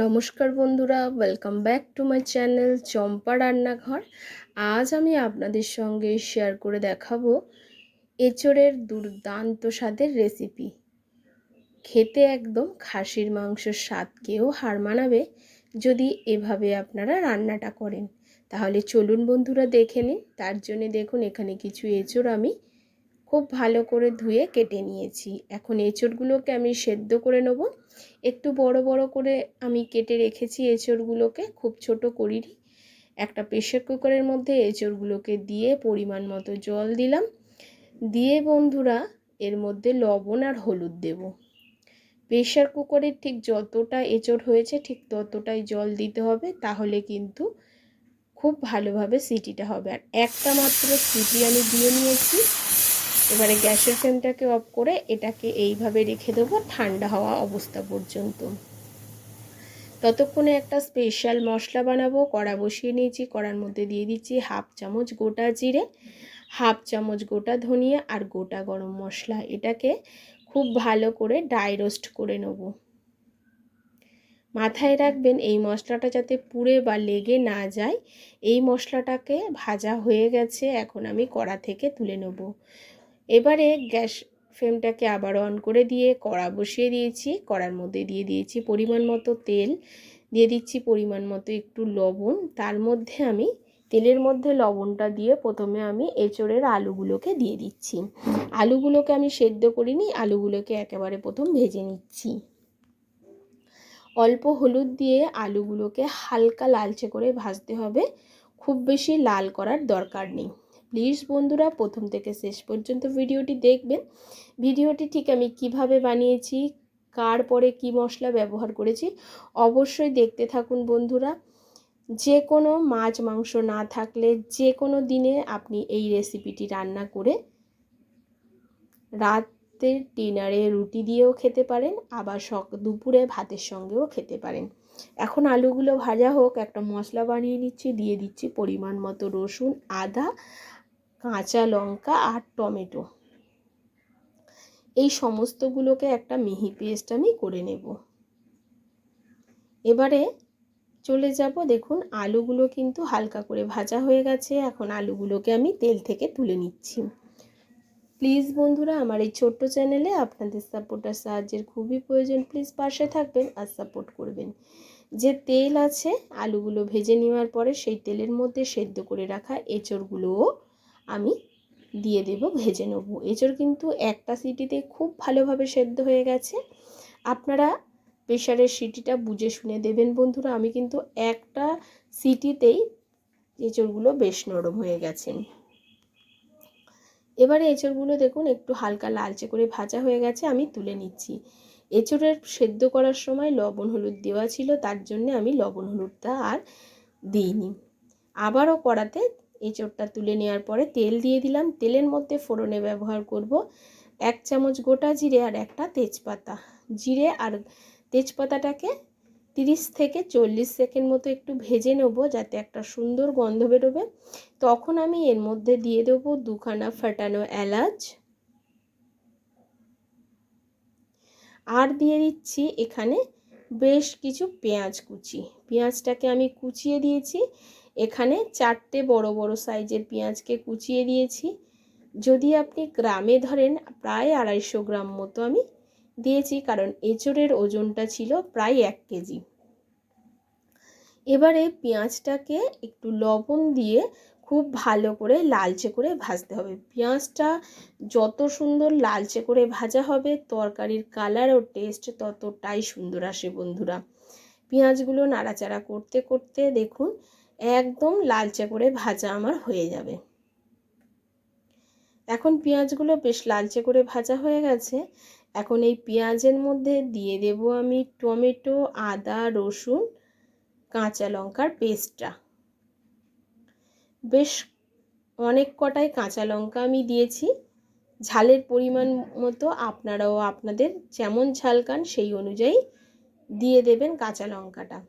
নমস্কার বন্ধুরা, welcome back to my channel Champa Rannaghar. আজ আমি আপনাদের সঙ্গে শেয়ার করে দেখাবো এঁচোড়ের দুর্দান্ত স্বাদের রেসিপি। খেতে একদম খাসির মাংসের স্বাদকেও হার মানাবে যদি এভাবে আপনারা রান্নাটা করেন। তাহলে চলুন বন্ধুরা দেখে নিন। তার জন্য দেখুন এখানে কিছু এঁচোড় আমি খুব ভালো করে ধুয়ে কেটে নিয়েছি। এখন এঁচোড়গুলোকে আমি সেদ্ধ করে নেব। একটু বড় বড় করে আমি কেটে রেখেছি এঁচোড়গুলোকে, খুব ছোট করিনি। একটা প্রেসার কুকারের মধ্যে এঁচোড়গুলোকে দিয়ে পরিমাণ মতো জল দিলাম। দিয়ে বন্ধুরা এর মধ্যে লবণ আর হলুদ দেব। প্রেসার কুকারের ঠিক যতটা এঁচোড় হয়েছে ঠিক ততটাই জল দিতে হবে, তাহলে কিন্তু খুব ভালোভাবে সিটিটা হবে। আর একটা মাত্র সিটি আমি দিয়ে নিয়েছি। এবারে গ্যাসের ফ্লেমটাকে অফ করে এটাকে এইভাবে রেখে দেবো ঠান্ডা হওয়া অবস্থা পর্যন্ত। ততক্ষণে একটা স্পেশাল মশলা বানাবো। কড়া বসিয়ে নিয়েছি, কড়ার মধ্যে দিয়ে দিচ্ছি হাফ চামচ গোটা জিরে, হাফ চামচ গোটা ধনিয়া আর গোটা গরম মশলা। এটাকে খুব ভালো করে ড্রাই রোস্ট করে নেব। মাথায় রাখবেন এই মশলাটা যাতে পুড়ে বা লেগে না যায়। এই মশলাটাকে ভাজা হয়ে গেছে, এখন আমি কড়া থেকে তুলে নেব। এবারে গ্যাস ফ্লেমটাকে আবার অন করে দিয়ে কড়া বসিয়ে দিয়েছি। কড়ার মধ্যে দিয়ে দিয়েছি পরিমাণ মতো তেল, দিয়ে দিচ্ছি পরিমাণ মতো একটু লবণ। তার মধ্যে আমি তেলের মধ্যে লবণটা দিয়ে প্রথমে আমি এঁচোড়ের আলুগুলোকে দিয়ে দিচ্ছি। আলুগুলোকে আমি সেদ্ধ করিনি, আলুগুলোকে একেবারে প্রথম ভেজে নিচ্ছি। অল্প হলুদ দিয়ে আলুগুলোকে হালকা লালচে করে ভাজতে হবে, খুব বেশি লাল করার দরকার নেই। প্লিজ বন্ধুরা প্রথম থেকে শেষ পর্যন্ত ভিডিওটি দেখবেন। ভিডিওটি ঠিক আমি কিভাবে বানিয়েছি, কার পরে কি মশলা ব্যবহার করেছি অবশ্যই দেখতে থাকুন বন্ধুরা। যে কোনো মাছ মাংস না থাকলে যে কোনো দিনে আপনি এই রেসিপিটি রান্না করে রাতের ডিনারে রুটি দিয়েও খেতে পারেন, আবার দুপুরে ভাতের সঙ্গেও খেতে পারেন। এখন আলুগুলো ভাজা হোক, একটা মশলা বানিয়ে নিচ্ছি। দিয়ে দিচ্ছি পরিমাণ মতো রসুন, আদা, কাঁচা লঙ্কা আর টমেটো। এই সমস্তগুলোকে একটা মিহি পেস্ট আমি করে নেব। এবারে চলে যাব, দেখুন আলুগুলো কিন্তু হালকা করে ভাজা হয়ে গেছে। এখন আলুগুলোকে আমি তেল থেকে তুলে নিচ্ছি। প্লিজ বন্ধুরা আমার এই ছোট্ট চ্যানেলে আপনাদের সাপোর্ট আর সাহায্যের খুবই প্রয়োজন। প্লিজ পাশে থাকবেন আর সাপোর্ট করবেন। যে তেল আছে আলুগুলো ভেজে নেওয়ার পরে সেই তেলের মধ্যে সেদ্ধ করে রাখা এঁচোড়গুলোও আমি দিয়ে দেব, ভেজে নেব। এঁচোড় কিন্তু একটা সিটিতে খুব ভালোভাবে সেদ্ধ হয়ে গেছে। আপনারা প্রেসারের সিটিটা বুঝে শুনে দেবেন বন্ধুরা। আমি কিন্তু একটা সিটিতেই এঁচোড়গুলো বেশ নরম হয়ে গেছে। এবারে এঁচোড়গুলো দেখুন একটু হালকা লালচে করে ভাজা হয়ে গেছে, আমি তুলে নিচ্ছি। এঁচোড়ের সেদ্ধ করার সময় লবণ হলুদ দেওয়া ছিল, তার জন্য আমি লবণ হলুদটা আর দিইনি। আবারও কড়াতে এঁচোড়টা তুলে নেওয়ার পরে তেল দিয়ে দিলাম। তেলের মধ্যে ফোড়নে ব্যবহার করব 1 চামচ গোটা জিরে আর একটা তেজপাতা। জিরে আর তেজপাতাটাকে 30 থেকে 40 সেকেন্ড মতো একটু ভেজে নেব, যাতে একটা সুন্দর গন্ধ বেরোবে। তখন আমি এর মধ্যে দিয়ে দেবো 2খানা ফাটানো এলাচ, আর দিয়ে দিচ্ছি এখানে বেশ কিছু পেঁয়াজ কুচি। পেঁয়াজটাকে আমি কুচিয়ে দিয়েছি। এখানে 4টে বড় বড় সাইজের পেঁয়াজকে কুচিয়ে দিয়েছি। যদি আপনি গ্রামে ধরেন প্রায় 250 গ্রাম মতো আমি দিয়েছি, কারণ এঁচোড়ের ওজনটা ছিল প্রায় 1 কেজি। এবারে পেঁয়াজটাকে একটু লবণ দিয়ে খুব ভালো করে লালচে করে ভাজতে হবে। পেঁয়াজটা যত সুন্দর লালচে করে ভাজা হবে তরকারির কালার ও টেস্ট ততটাই সুন্দর আসে বন্ধুরা। পেঁয়াজগুলো নাড়াচাড়া করতে করতে দেখুন একদম লালচে করে ভাজা আমার হয়ে যাবে। এখন পেঁয়াজগুলো বেশ লালচে করে ভাজা হয়ে গেছে। এখন এই পেঁয়াজের মধ্যে দিয়ে দেব আমি টমেটো, আদা, রসুন, কাঁচা লঙ্কার পেস্টটা। বেশ অনেক কটাই কাঁচা লঙ্কা আমি দিয়েছি। ঝালের পরিমাণ মতো আপনারাও আপনাদের যেমন ঝাল খান সেই অনুযায়ী দিয়ে দেবেন কাঁচা লঙ্কাটা।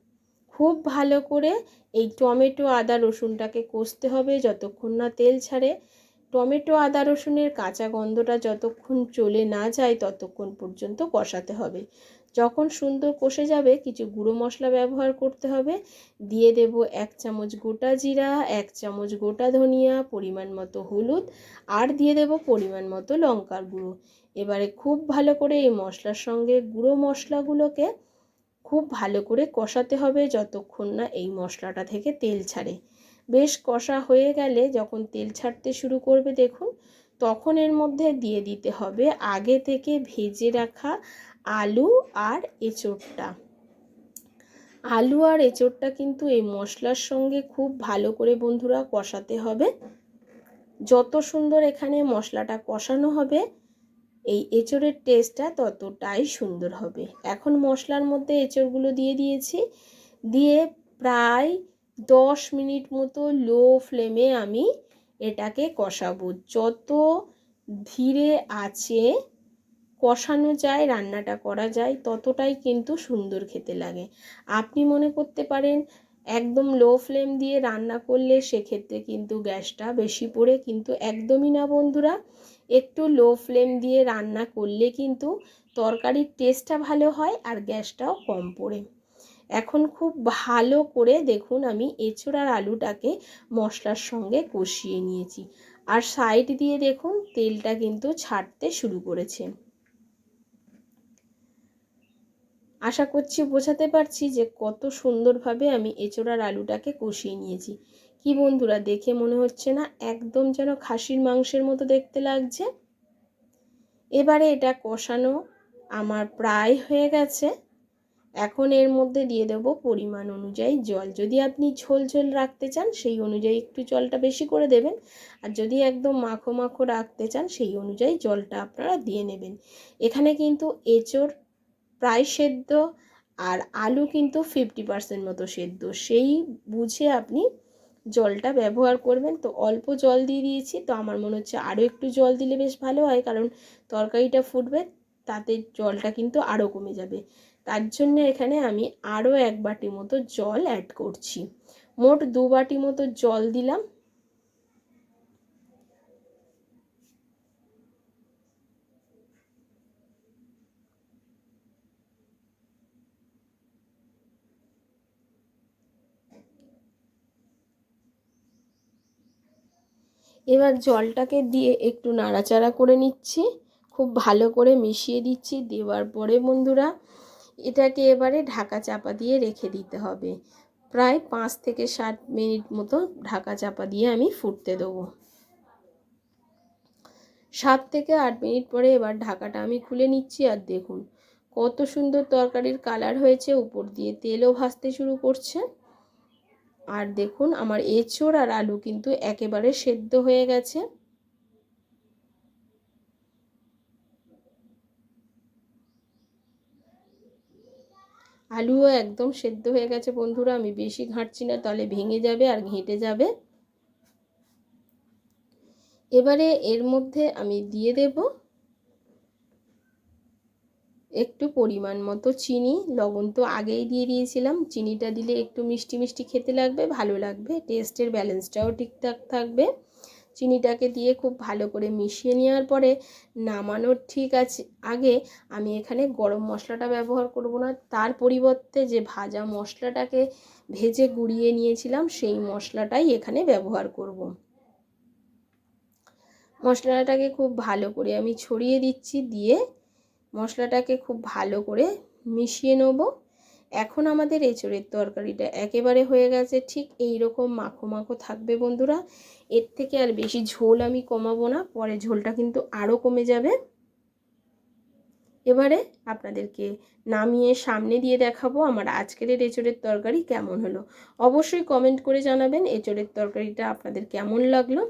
খুব ভালো করে এই টমেটো, আদা, রসুনটাকে কষতে হবে যতক্ষণ না তেল ছাড়ে। টমেটো, আদা, রসুনের কাঁচা গন্ধটা যতক্ষণ চলে না যায় ততক্ষণ পর্যন্ত কষাতে হবে। যখন সুন্দর কষে যাবে কিছু গুঁড়ো মশলা ব্যবহার করতে হবে। দিয়ে দেব 1 চামচ গোটা জিরা, 1 চামচ গোটা ধনিয়া, পরিমাণ মতো হলুদ, আর দিয়ে দেব পরিমাণ মতো লঙ্কার গুঁড়ো। এবারে খুব ভালো করে এই মশলার সঙ্গে গুঁড়ো মশলাগুলোকে খুব ভালো করে কষাতে হবে যতক্ষণ না এই মশলাটা থেকে তেল ছাড়ে। বেশ কষা হয়ে গেলে যখন তেল ছাড়তে শুরু করবে দেখুন, তখন এর মধ্যে দিয়ে দিতে হবে আগে থেকে ভেজে রাখা আলু আর এঁচোড়টা। আলু আর এঁচোড়টা কিন্তু এই মশলার সঙ্গে খুব ভালো করে বন্ধুরা কষাতে হবে। যত সুন্দর এখানে মশলাটা কষানো হবে এই এঁচোড়ের টেস্টটা ততটাই সুন্দর হবে। এখন মশলার মধ্যে এঁচোড়গুলো দিয়ে দিয়েছি, দিয়ে প্রায় 10 মিনিট মতো লো ফ্লেমে আমি এটাকে কষাবো। যত ধীরে আঁচে কষানো যায়, রান্নাটা করা যায়, ততটাই কিন্তু সুন্দর খেতে লাগে। আপনি মনে করতে পারেন একদম লো ফ্লেম দিয়ে রান্না করলে সেক্ষেত্রে কিন্তু গ্যাসটা বেশি পড়ে, কিন্তু একদমই না বন্ধুরা। একটু লো ফ্লেম দিয়ে রান্না করলে কিন্তু তরকারির টেস্টটা ভালো হয় আর গ্যাসটাও কম পড়ে। এখন খুব ভালো করে দেখুন আমি এঁচোড় আর আলুটাকে মশলার সঙ্গে কষিয়ে নিয়েছি, আর সাইড দিয়ে দেখুন তেলটা কিন্তু ছাড়তে শুরু করেছে। আশা করছি বোঝাতে পারছি যে কত সুন্দরভাবে আমি এঁচোড় আর আলুটাকে কষিয়ে নিয়েছি। কি বন্ধুরা, দেখে মনে হচ্ছে না একদম যেন খাসির মাংসের মতো দেখতে লাগছে? এবারে এটা কষানো আমার প্রায় হয়ে গেছে। এখন এর মধ্যে দিয়ে দেব পরিমাণ অনুযায়ী জল। যদি আপনি ঝোল ঝোল রাখতে চান সেই অনুযায়ী একটু জলটা বেশি করে দেবেন, আর যদি একদম মাখো মাখো রাখতে চান সেই অনুযায়ী জলটা আপনারা দিয়ে নেবেন। এখানে কিন্তু এঁচোড় প্রায় সেদ্ধ আর আলু কিন্তু 50% মতো সেদ্ধ, সেই বুঝে আপনি জলটা ব্যবহার করবেন। তো অল্প জল দিয়ে দিয়েছি, তো আমার মনে হচ্ছে আরও একটু জল দিলে বেশ ভালো হয়, কারণ তরকারিটা ফুটবে তাতে জলটা কিন্তু আরও কমে যাবে। তার জন্য এখানে আমি আরও 1 বাটি মতো জল অ্যাড করছি, মোট 2 বাটি মতো জল দিলাম। এবার জলটাকে দিয়ে একটু নাড়াচাড়া করে নিচ্ছি, খুব ভালো করে মিশিয়ে দিচ্ছি। দেওয়ার পরে বন্ধুরা এটাকে এবারে ঢাকা চাপা দিয়ে রেখে দিতে হবে। প্রায় 5 থেকে 7 মিনিট মতো ঢাকা চাপা দিয়ে আমি ফুটতে দেবো। 7 থেকে 8 মিনিট পরে এবার ঢাকাটা আমি খুলে নিচ্ছি, আর দেখুন কত সুন্দর তরকারির কালার হয়েছে, উপর দিয়ে তেলও ভাসতে শুরু করছে। আর দেখুন আমার এঁচোড় আর আলু কিন্তু একেবারে সেদ্ধ হয়ে গেছে। আলুও একদম সেদ্ধ হয়ে গেছে বন্ধুরা, আমি বেশি ঘাঁটছি না, তাহলে ভেঙে যাবে আর ঘেঁটে যাবে। এবারে এর মধ্যে আমি দিয়ে দেব একটু পরিমাণ মতো চিনি। লবণ তো আগেই দিয়ে দিয়েছিলাম, চিনিটা দিলে একটু মিষ্টি মিষ্টি খেতে লাগবে, ভালো লাগবে, টেস্টের ব্যালেন্সটাও ঠিকঠাক থাকবে। চিনিটাকে দিয়ে খুব ভালো করে মিশিয়ে নেওয়ার পরে নামানোর ঠিক আছে আগে আমি এখানে গরম মশলাটা ব্যবহার করব না, তার পরিবর্তে যে ভাজা মশলাটাকে ভেজে গুঁড়িয়ে নিয়েছিলাম সেই মশলাটাই এখানে ব্যবহার করব। মশলাটাকে খুব ভালো করে আমি ছড়িয়ে দিচ্ছি, দিয়ে মশলাটাকে খুব ভালো করে মিশিয়ে নেব। এখন আমাদের এঁচোড়ের তরকারিটা একেবারে হয়ে গেছে, ঠিক এই রকম মাখো মাখো থাকবে বন্ধুরা। এর থেকে আর বেশি ঝোল আমি কমাবো না, পরে ঝোলটা কিন্তু আরও কমে যাবে। এবারে আপনাদেরকে নামিয়ে সামনে দিয়ে দেখাবো আমার আজকের এঁচোড়ের তরকারি কেমন হলো। অবশ্যই কমেন্ট করে জানাবেন এঁচোড়ের তরকারিটা আপনাদের কেমন লাগলো।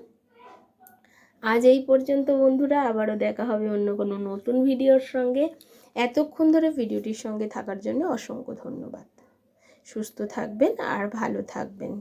আজ এই পর্যন্ত বন্ধুরা, আবারও দেখা হবে অন্য কোনো নতুন ভিডিওর সঙ্গে। এতক্ষণ ধরে ভিডিওটির সঙ্গে থাকার জন্য অসংখ্য ধন্যবাদ। সুস্থ থাকবেন আর ভালো থাকবেন।